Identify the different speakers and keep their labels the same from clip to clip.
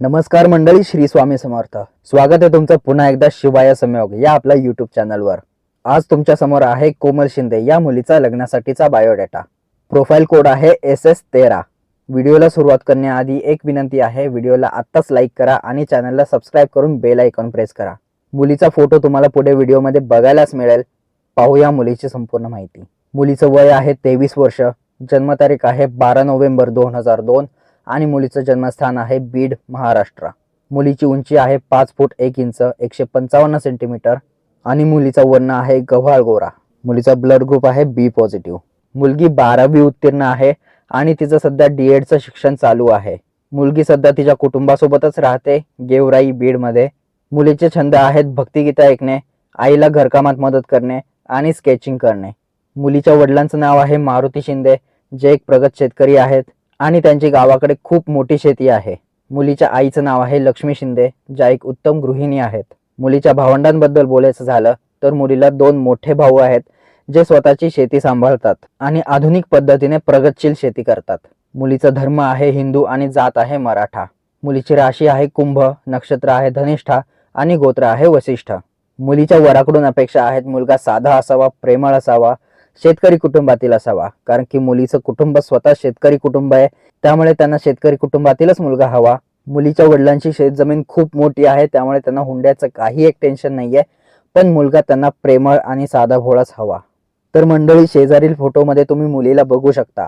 Speaker 1: नमस्कार मंडळी, श्री स्वामी समर्थ. स्वागत आहे तुमचं पुन्हा एकदा शिवाय संयोग या आपल्या यूट्यूब चॅनलवर. आज तुमच्या समोर आहे कोमल शिंदे या मुलीचा लग्नासाठीचा बायोडेटा. प्रोफाईल कोड आहे SS13. व्हिडिओला सुरुवात करण्याआधी एक विनंती आहे, व्हिडिओला आत्ताच लाईक करा आणि चॅनलला सबस्क्राईब करून बेल आयकॉन प्रेस करा. मुलीचा फोटो तुम्हाला पुढे व्हिडिओमध्ये बघायलाच मिळेल. पाहूया मुलीची संपूर्ण माहिती. मुलीचं वय आहे 23 वर्ष. जन्मतारीख आहे 12 नोव्हेंबर 2002 आणि मुलीचं जन्मस्थान आहे बीड, महाराष्ट्र. मुलीची उंची आहे 5 फूट 1 इंच 155 सेंटीमीटर आणि मुलीचा वर्ण आहे गव्हाळ गोरा. मुलीचा ब्लड ग्रुप आहे B पॉझिटिव्ह. मुलगी 12वी उत्तीर्ण आहे आणि तिचं सध्या D.Edचं शिक्षण चालू आहे. मुलगी सध्या तिच्या कुटुंबासोबतच राहते गेवराई, बीडमध्ये. मुलीचे छंद आहेत भक्तिगीतं ऐकणे, आईला घरकामात मदत करणे आणि स्केचिंग करणे. मुलीच्या वडिलांचं नाव आहे मारुती शिंदे, जे एक प्रगत शेतकरी आहेत आणि त्यांची गावाकडे खूप मोठी शेती आहे. मुलीच्या आईचं नाव आहे लक्ष्मी शिंदे, ज्या एक उत्तम गृहिणी आहेत. मुलीच्या भावंडांबद्दल बोलायचं झालं तर मुलीला 2 मोठे भाऊ आहेत, जे स्वतःची शेती सांभाळतात आणि आधुनिक पद्धतीने प्रगतशील शेती करतात. मुलीचा धर्म आहे हिंदू आणि जात आहे मराठा. मुलीची राशी आहे कुंभ, नक्षत्र आहे धनिष्ठा आणि गोत्र आहे वसिष्ठ. मुलीच्या वराकडून अपेक्षा आहेत मुलगा साधा असावा, प्रेमळ असावा, शेतकरी कुटुंबातील असावा. कारण की मुलीचं कुटुंब स्वतः शेतकरी कुटुंब आहे, त्यामुळे त्यांना शेतकरी कुटुंबातीलच मुलगा हवा. मुलीच्या वडिलांची शेतजमीन खूप मोठी आहे, त्यामुळे त्यांना हुंड्याचं काही एक टेन्शन नाहीये, पण मुलगा त्यांना प्रेमळ आणि साधा भोळाच हवा. तर मंडळी, शेजारील फोटोमध्ये तुम्ही मुलीला बघू शकता.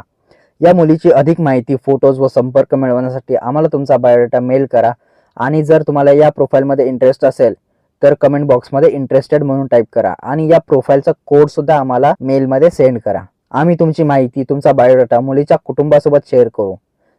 Speaker 1: या मुलीची अधिक माहिती, फोटोज व संपर्क मिळवण्यासाठी आम्हाला तुमचा बायोडेटा मेल करा आणि जर तुम्हाला या प्रोफाईलमध्ये इंटरेस्ट असेल तर कमेंट बॉक्समध्ये इंटरेस्टेड म्हणून टाईप करा आणि या प्रोफाईलचा कोड सुद्धा आम्हाला मेलमध्ये सेंड करा. आम्ही तुमची माहिती, तुमचा बायोडेटा मुलीच्या कुटुंबासोबत शेअर करू.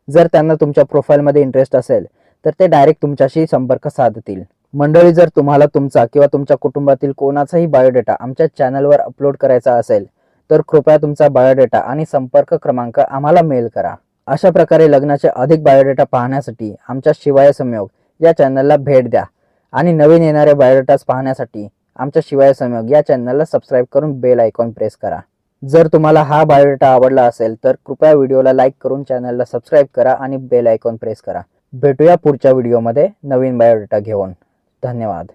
Speaker 1: जर त्यांना तुमच्या प्रोफाईलमध्ये इंटरेस्ट असेल तर ते डायरेक्ट तुमच्याशी संपर्क साधतील. मंडळी, जर तुम्हाला तुमचा किंवा तुमच्या कुटुंबातील कोणाचाही बायोडेटा आमच्या चॅनलवर अपलोड करायचा असेल तर कृपया तुमचा बायोडेटा आणि संपर्क क्रमांक आम्हाला मेल करा. अशा प्रकारे लग्नाचे अधिक बायोडेटा पाहण्यासाठी आमच्या शिवाय संयोग या चॅनलला भेट द्या आणि नवीन येणारे बायोडेटास पाहण्यासाठी आमच्या शिवाय संयोग या चॅनलला सबस्क्राईब करून बेल आयकॉन प्रेस करा. जर तुम्हाला हा बायोडेटा आवडला असेल तर कृपया व्हिडिओला लाईक करून चॅनलला सबस्क्राईब करा आणि बेल आयकॉन प्रेस करा. भेटूया पुढच्या व्हिडिओमध्ये नवीन बायोडेटा घेऊन. धन्यवाद.